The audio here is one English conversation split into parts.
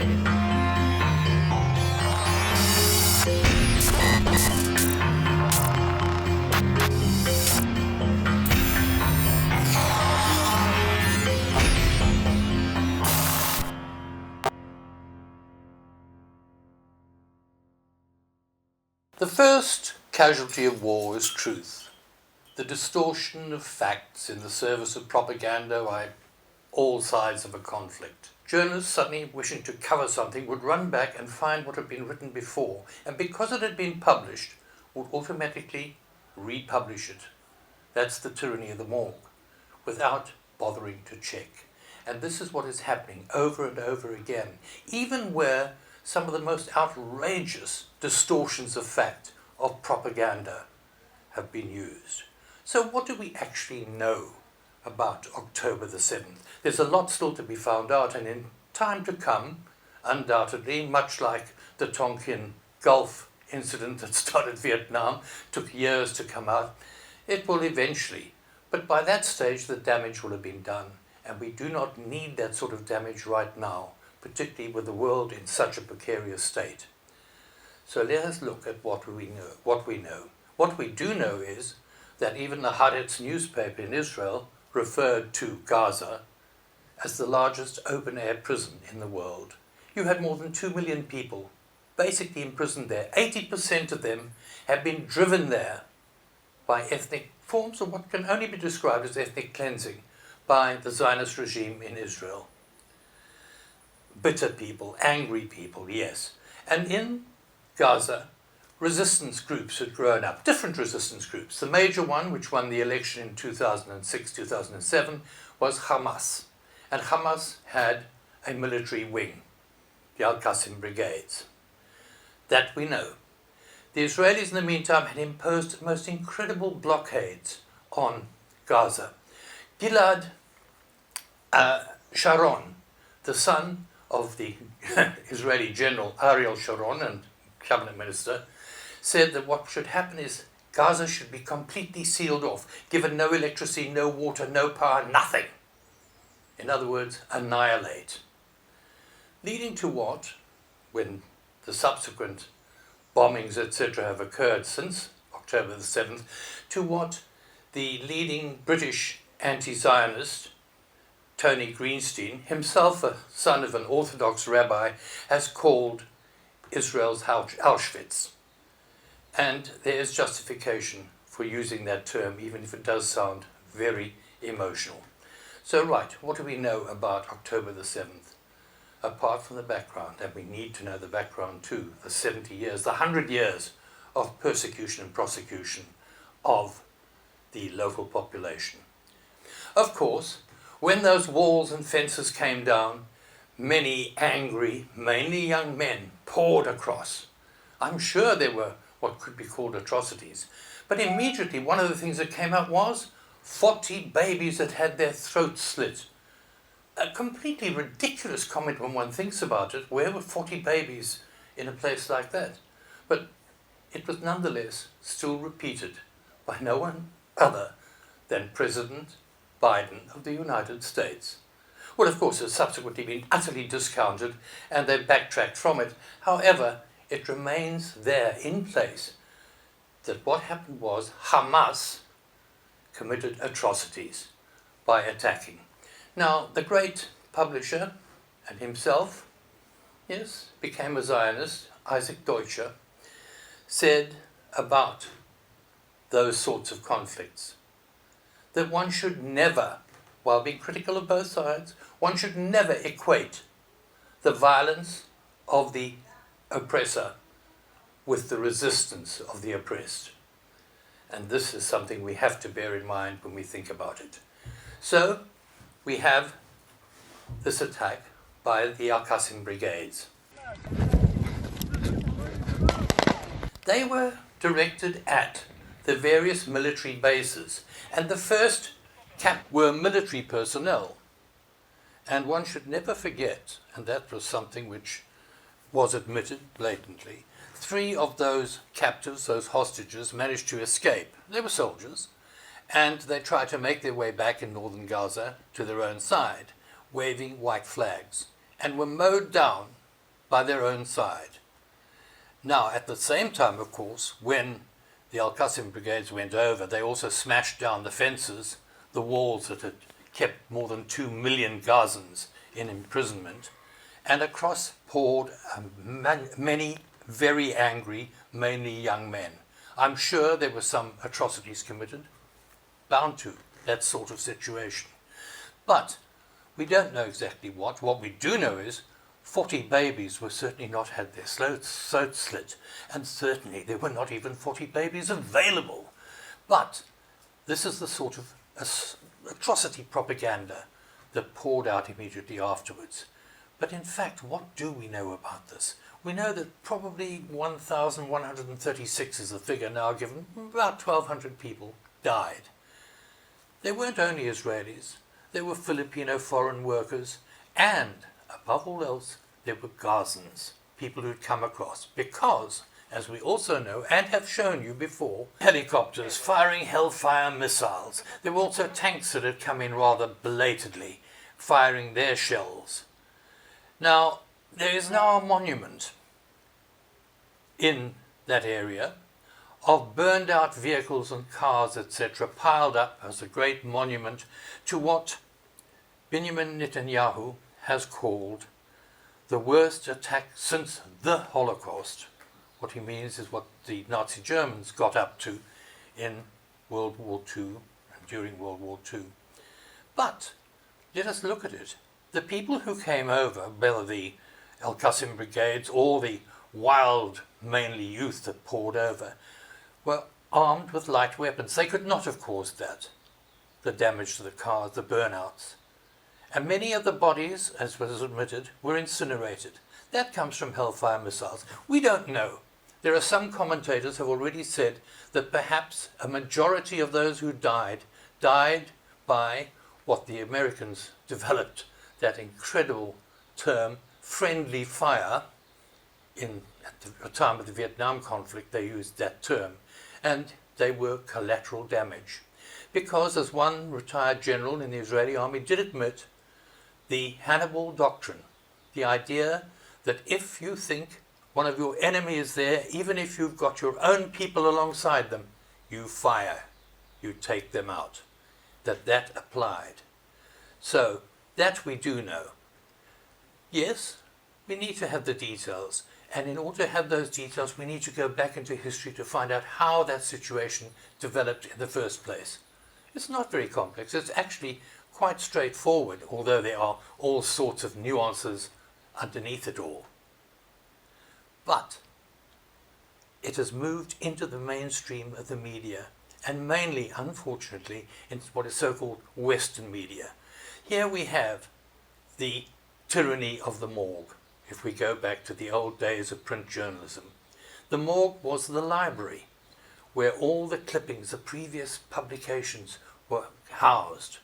The first casualty of war is truth, the distortion of facts in the service of propaganda by all sides of a conflict. Journalists suddenly wishing to cover something would run back and find what had been written before, and because it had been published, would automatically republish it. That's the tyranny of the morgue, without bothering to check. And this is what is happening over and over again, even where some of the most outrageous distortions of fact, of propaganda, have been used. So what do we actually know about October the 7th? There's a lot still to be found out, and in time to come, undoubtedly, much like the Tonkin Gulf incident that started Vietnam, took years to come out, it will eventually. But by that stage, the damage will have been done, and we do not need that sort of damage right now, particularly with the world in such a precarious state. So let us look at what we know. What we do know is that even the Haaretz newspaper in Israel referred to Gaza as the largest open-air prison in the world. You had more than 2 million people basically imprisoned there. 80% of them have been driven there by ethnic forms of what can only be described as ethnic cleansing by the Zionist regime in Israel. Bitter people, angry people, yes. And in Gaza, resistance groups had grown up, different resistance groups. The major one, which won the election in 2006, 2007, was Hamas. And Hamas had a military wing, the Al-Qasim Brigades. That we know. The Israelis, in the meantime, had imposed the most incredible blockades on Gaza. Gilad Sharon, the son of the Israeli general Ariel Sharon and cabinet minister, said that what should happen is Gaza should be completely sealed off, given no electricity, no water, no power, nothing. In other words, annihilate. Leading to what, when the subsequent bombings, etc., have occurred since October the 7th, to what the leading British anti-Zionist, Tony Greenstein, himself a son of an Orthodox rabbi, has called Israel's Auschwitz. And there is justification for using that term, even if it does sound very emotional. So right, what do we know about October the 7th? Apart from the background, and we need to know the background too, the 70 years, the 100 years of persecution and prosecution of the local population. Of course, when those walls and fences came down, many angry, mainly young men, poured across. I'm sure there were what could be called atrocities. But immediately one of the things that came out was 40 babies that had their throats slit. A completely ridiculous comment when one thinks about it. Where were 40 babies in a place like that? But it was nonetheless still repeated by no one other than President Biden of the United States. Well, of course, has subsequently been utterly discounted and they've backtracked from it. However, it remains there in place that what happened was Hamas committed atrocities by attacking. Now, the great publisher and himself, yes, became a Zionist, Isaac Deutscher, said about those sorts of conflicts that one should never, while being critical of both sides, one should never equate the violence of the oppressor with the resistance of the oppressed. And this is something we have to bear in mind when we think about it. So, we have this attack by the Al-Qasim Brigades. They were directed at the various military bases, and the first were military personnel. And one should never forget, and that was something which was admitted blatantly, 3 of those captives, those hostages, managed to escape. They were soldiers, and they tried to make their way back in northern Gaza to their own side, waving white flags, and were mowed down by their own side. Now, at the same time, of course, when the Al-Qasim brigades went over, they also smashed down the fences, the walls that had kept more than 2 million Gazans in imprisonment, and across poured many very angry, mainly young men. I'm sure there were some atrocities committed, bound to, that sort of situation. But we don't know exactly what. What we do know is 40 babies were certainly not had their throats slit, and certainly there were not even 40 babies available. But this is the sort of atrocity propaganda that poured out immediately afterwards. But in fact, what do we know about this? We know that probably 1,136 is the figure now given, about 1,200 people died. They weren't only Israelis, there were Filipino foreign workers, and above all else, there were Gazans, people who'd come across, because, as we also know, and have shown you before, helicopters firing Hellfire missiles. There were also tanks that had come in rather belatedly, firing their shells. Now, there is now a monument in that area of burned out vehicles and cars, etc., piled up as a great monument to what Benjamin Netanyahu has called the worst attack since the Holocaust. What he means is what the Nazi Germans got up to in World War II and during World War II. But let us look at it. The people who came over, whether the Al-Qasim brigades or the wild, mainly youth that poured over, were armed with light weapons. They could not have caused that, the damage to the cars, the burnouts. And many of the bodies, as was admitted, were incinerated. That comes from Hellfire missiles. We don't know. There are some commentators who have already said that perhaps a majority of those who died by what the Americans developed, that incredible term, friendly fire. At the time of the Vietnam conflict, they used that term, and they were collateral damage. Because, as one retired general in the Israeli army did admit, the Hannibal doctrine, the idea that if you think one of your enemy is there, even if you've got your own people alongside them, you fire, you take them out, that applied. So, that we do know. Yes, we need to have the details. And in order to have those details, we need to go back into history to find out how that situation developed in the first place. It's not very complex. It's actually quite straightforward, although there are all sorts of nuances underneath it all. But it has moved into the mainstream of the media, and mainly, unfortunately, in what is so-called Western media. Here we have the tyranny of the morgue. If we go back to the old days of print journalism, the morgue was the library where all the clippings of previous publications were housed.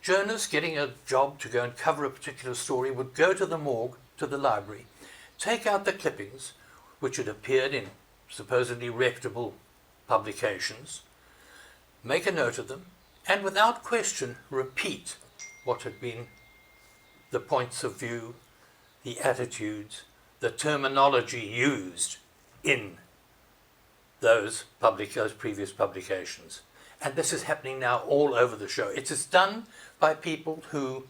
Journalists getting a job to go and cover a particular story would go to the morgue, to the library, take out the clippings, which had appeared in supposedly reputable publications, make a note of them, and without question repeat what had been the points of view, the attitudes, the terminology used in those previous publications. And this is happening now all over the show. It is done by people who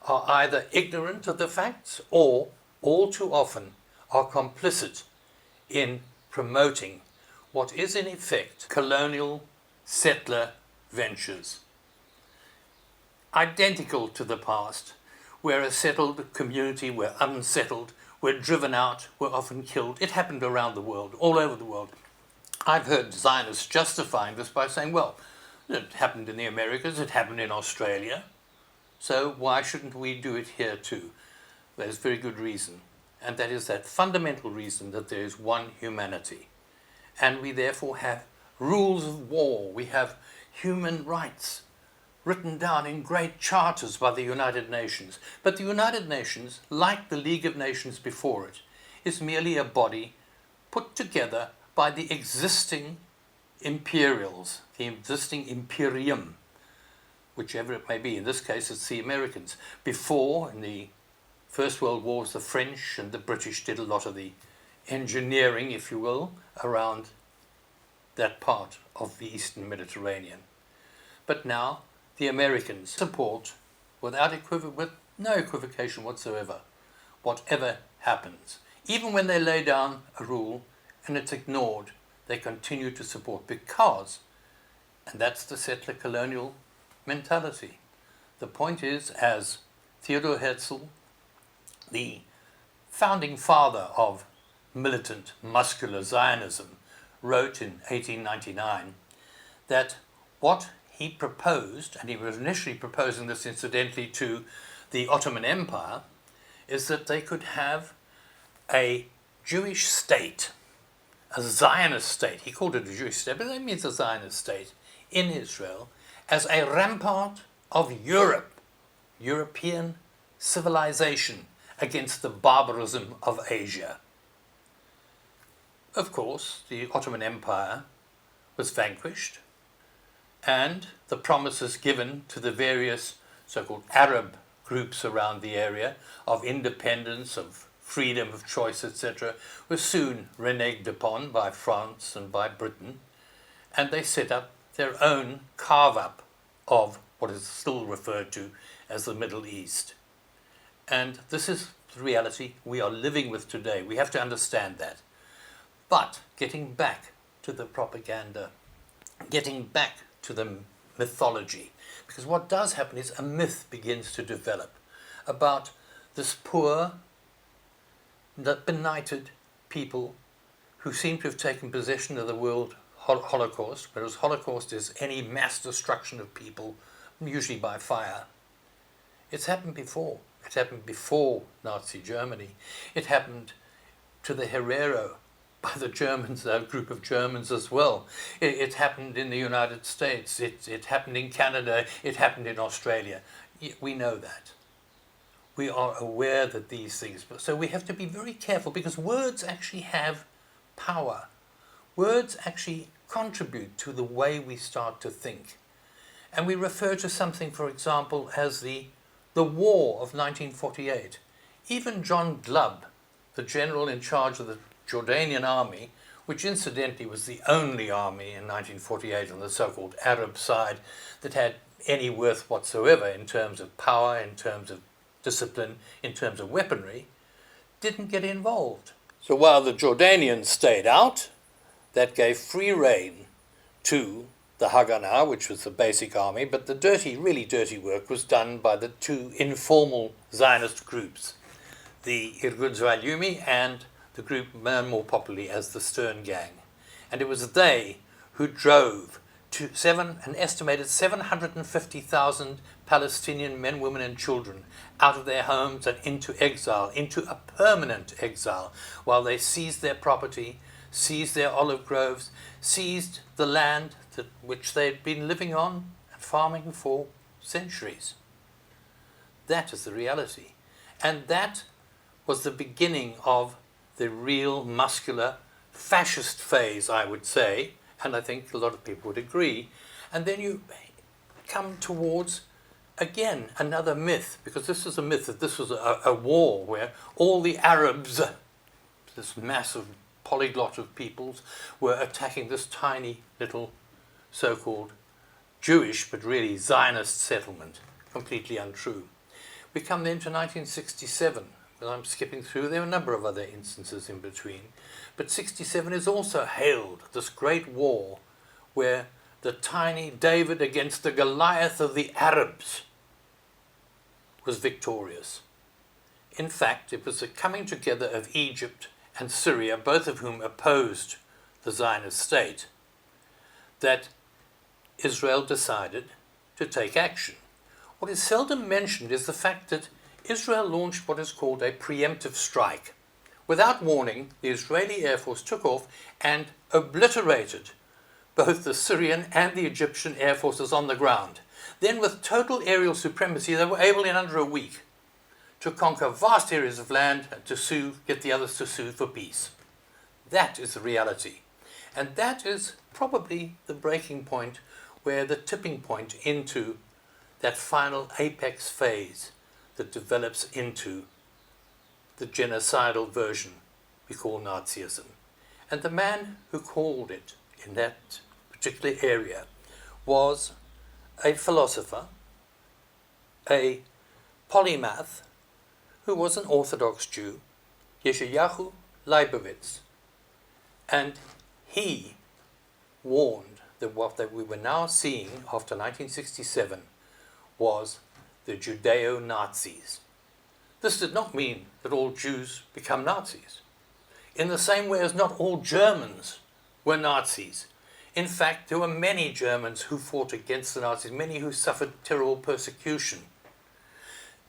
are either ignorant of the facts or, all too often, are complicit in promoting what is in effect colonial settler ventures. Identical to the past, where a settled community were unsettled, were driven out, were often killed. It happened around the world, all over the world. I've heard Zionists justifying this by saying, well, it happened in the Americas, it happened in Australia, so why shouldn't we do it here too? There's very good reason, and that is that fundamental reason that there is one humanity. And we therefore have rules of war, we have human rights, written down in great charters by the United Nations. But the United Nations, like the League of Nations before it, is merely a body put together by the existing imperials, the existing imperium, whichever it may be. In this case, it's the Americans. Before, in the First World Wars, the French and the British did a lot of the engineering, if you will, around that part of the Eastern Mediterranean. But now the Americans support, with no equivocation whatsoever, whatever happens. Even when they lay down a rule and it's ignored, they continue to support because, and that's the settler colonial mentality. The point is, as Theodor Herzl, the founding father of militant muscular Zionism, wrote in 1899, that what he proposed, and he was initially proposing this incidentally to the Ottoman Empire, is that they could have a Jewish state, a Zionist state. He called it a Jewish state, but that means a Zionist state in Israel, as a rampart of Europe, European civilization against the barbarism of Asia. Of course, the Ottoman Empire was vanquished, and the promises given to the various so-called Arab groups around the area of independence, of freedom of choice, etc., were soon reneged upon by France and by Britain, and they set up their own carve-up of what is still referred to as the Middle East. And this is the reality we are living with today. We have to understand that. But getting back to the propaganda, getting back to the mythology, because what does happen is a myth begins to develop about this poor, benighted people who seem to have taken possession of the world Holocaust, whereas Holocaust is any mass destruction of people, usually by fire. It's happened before. It happened before Nazi Germany. It happened to the Herero by the Germans, a group of Germans as well. It happened in the United States. It happened in Canada. It happened in Australia. We know that. We are aware that these things... So we have to be very careful because words actually have power. Words actually contribute to the way we start to think. And we refer to something, for example, as the War of 1948. Even John Glubb, the general in charge of the Jordanian army, which incidentally was the only army in 1948 on the so-called Arab side that had any worth whatsoever in terms of power, in terms of discipline, in terms of weaponry, didn't get involved. So while the Jordanians stayed out, that gave free rein to the Haganah, which was the basic army, but the dirty, really dirty work was done by the two informal Zionist groups, the Irgun Zalumi and the group known more popularly as the Stern Gang. And it was they who drove to an estimated 750,000 Palestinian men, women and children out of their homes and into exile, into a permanent exile, while they seized their property, seized their olive groves, seized the land which they had been living on and farming for centuries. That is the reality. And that was the beginning of the real muscular fascist phase, I would say, and I think a lot of people would agree. And then you come towards, again, another myth, because this is a myth that this was a war where all the Arabs, this massive polyglot of peoples, were attacking this tiny little so-called Jewish, but really Zionist settlement. Completely untrue. We come then to 1967. Well, I'm skipping through. There are a number of other instances in between. But 67 is also hailed, this great war, where the tiny David against the Goliath of the Arabs was victorious. In fact, it was the coming together of Egypt and Syria, both of whom opposed the Zionist state, that Israel decided to take action. What is seldom mentioned is the fact that Israel launched what is called a preemptive strike. Without warning, the Israeli Air Force took off and obliterated both the Syrian and the Egyptian air forces on the ground. Then, with total aerial supremacy, they were able in under a week to conquer vast areas of land and to get the others to sue for peace. That is the reality. And that is probably the breaking point, where the tipping point into that final apex phase that develops into the genocidal version we call Nazism. And the man who called it in that particular area was a philosopher, a polymath, who was an Orthodox Jew, Yeshayahu Leibowitz. And he warned that what that we were now seeing after 1967 was the Judeo-Nazis. This did not mean that all Jews become Nazis, in the same way as not all Germans were Nazis. In fact, there were many Germans who fought against the Nazis, many who suffered terrible persecution.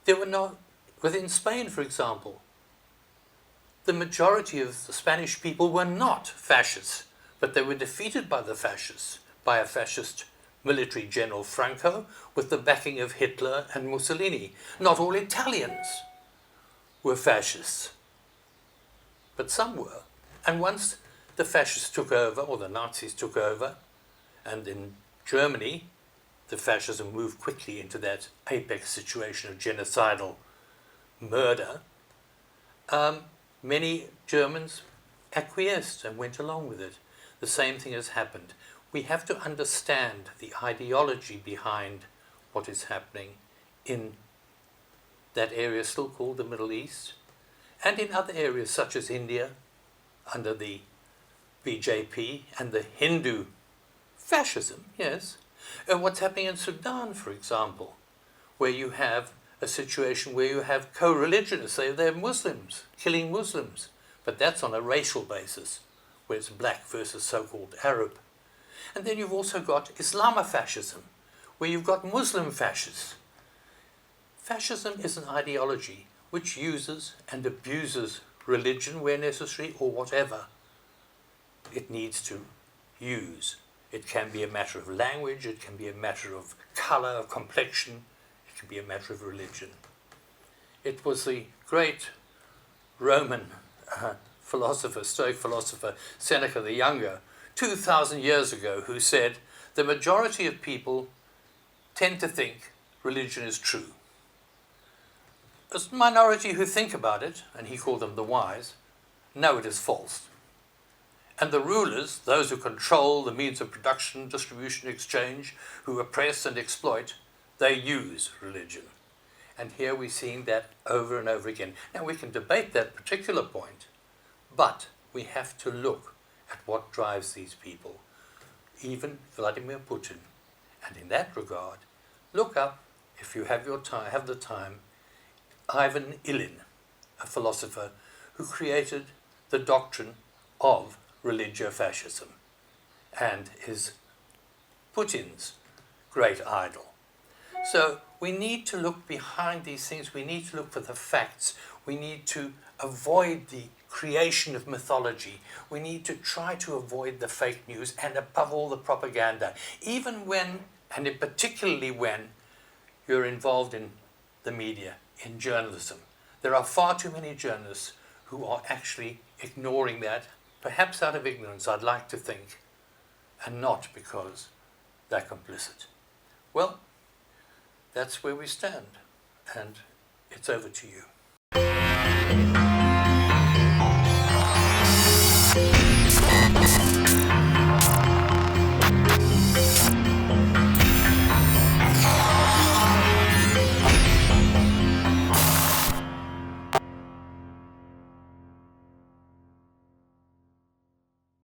There were not, within Spain, for example, the majority of the Spanish people were not fascists, but they were defeated by the fascists, by a fascist military general Franco, with the backing of Hitler and Mussolini. Not all Italians were fascists, but some were. And once the fascists took over, or the Nazis took over, and in Germany, the fascism moved quickly into that apex situation of genocidal murder, many Germans acquiesced and went along with it. The same thing has happened. We have to understand the ideology behind what is happening in that area still called the Middle East, and in other areas such as India, under the BJP, and the Hindu fascism, yes. And what's happening in Sudan, for example, where you have a situation where you have co-religionists, they're Muslims, killing Muslims, but that's on a racial basis, where it's black versus so-called Arab. And then you've also got Islamofascism, where you've got Muslim fascists. Fascism is an ideology which uses and abuses religion where necessary, or whatever it needs to use. It can be a matter of language, it can be a matter of color, of complexion, it can be a matter of religion. It was the great Roman philosopher, Stoic philosopher, Seneca the Younger, 2,000 years ago, who said, the majority of people tend to think religion is true. A minority who think about it, and he called them the wise, know it is false. And the rulers, those who control the means of production, distribution, exchange, who oppress and exploit, they use religion. And here we're seeing that over and over again. Now we can debate that particular point, but we have to look at what drives these people, even Vladimir Putin. And in that regard, look up, if you have the time, Ivan Ilyin, a philosopher who created the doctrine of religio-fascism and is Putin's great idol. So we need to look behind these things, we need to look for the facts, we need to avoid the creation of mythology, we need to try to avoid the fake news and above all the propaganda, even when, and particularly when, you're involved in the media, in journalism. There are far too many journalists who are actually ignoring that, perhaps out of ignorance, I'd like to think, and not because they're complicit. Well, that's where we stand, and it's over to you.